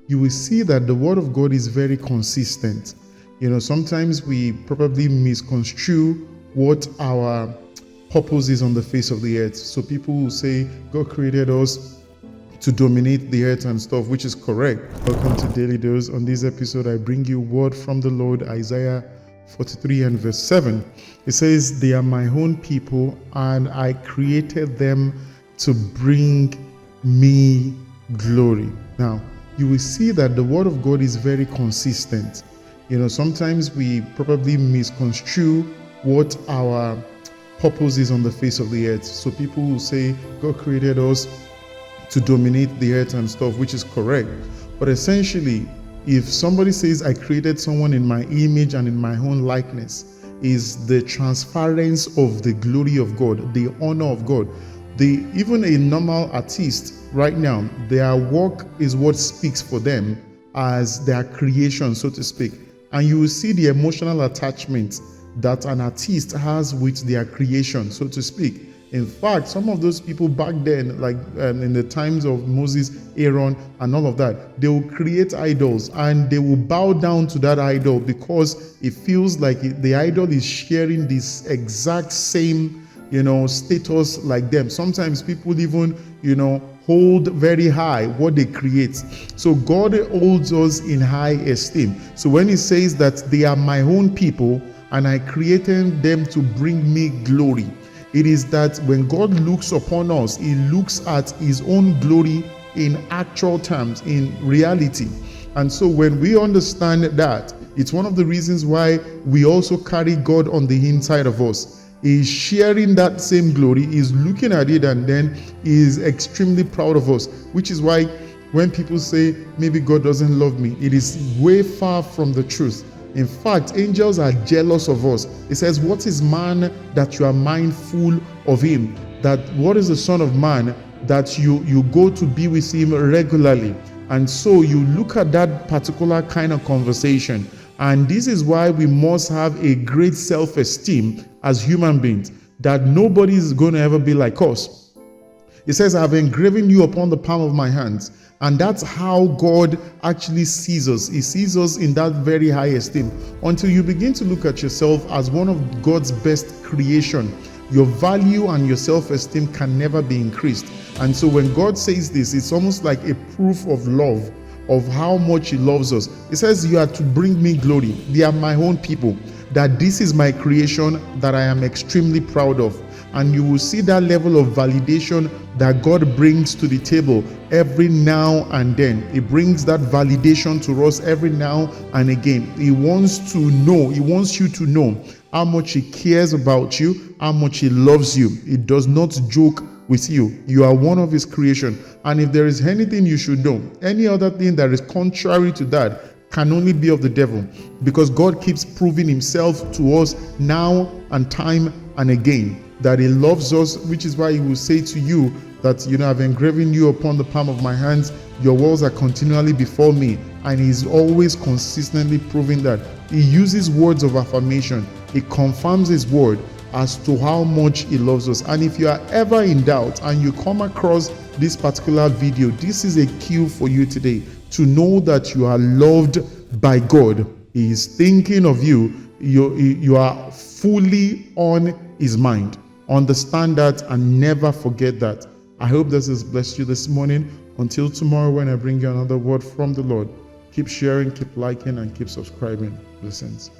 you will see that the word of God is very consistent. Sometimes we probably misconstrue what our purpose is on the face of the earth. So people will say God created us to dominate the earth and stuff, which is correct. Welcome to Daily Dose. On this episode, I bring you word from the Lord, Isaiah 43 and verse 7. It says, "They are my own people, and I created them to bring me glory." Now, you will see that the word of God is very consistent. Sometimes we probably misconstrue what our purpose is on the face of the earth. So people will say God created us to dominate the earth and stuff, which is correct. But essentially, if somebody says I created someone in my image and in my own likeness, is the transference of the glory of God, the honor of God. Even a normal artist right now, their work is what speaks for them as their creation, so to speak. And you will see the emotional attachment that an artist has with their creation, so to speak. In fact, some of those people back then, like in the times of Moses, Aaron, and all of that, they will create idols and they will bow down to that idol because it feels like the idol is sharing this exact same, status like them. Sometimes people even, hold very high what they create. So God holds us in high esteem. So when he says that they are my own people and I created them to bring me glory, it is that when God looks upon us, he looks at his own glory in actual terms, in reality. And so when we understand that, it's one of the reasons why we also carry God on the inside of us. He's sharing that same glory, he's looking at it, and then he's extremely proud of us, which is why when people say maybe God doesn't love me, it is way far from the truth. In fact, angels are jealous of us. It says, "What is man that you are mindful of him? That what is the Son of Man that you go to be with him regularly?" And so you look at that particular kind of conversation. And this is why we must have a great self-esteem as human beings, that nobody is going to ever be like us. It says, "I have engraven you upon the palm of my hands." And that's how God actually sees us. He sees us in that very high esteem. Until you begin to look at yourself as one of God's best creation, your value and your self-esteem can never be increased. And so when God says this, it's almost like a proof of love, of how much he loves us. It says, "You are to bring me glory. They are my own people. That this is my creation that I am extremely proud of." And you will see that level of validation that God brings to the table every now and then. He brings that validation to us every now and again. He wants to know, he wants you to know how much he cares about you, how much he loves you. He does not joke with you. You are one of his creation. And if there is anything you should know, any other thing that is contrary to that can only be of the devil, because God keeps proving himself to us now and time and again that he loves us, which is why he will say to you that, I've engraven you upon the palm of my hands. Your walls are continually before me. And he's always consistently proving that. He uses words of affirmation. He confirms his word as to how much he loves us. And if you are ever in doubt and you come across this particular video, this is a cue for you today to know that you are loved by God. He is thinking of you. You are fully on his mind. Understand that and never forget that. I hope this has blessed you this morning. Until tomorrow when I bring you another word from the Lord, keep sharing, keep liking, and keep subscribing. Blessings.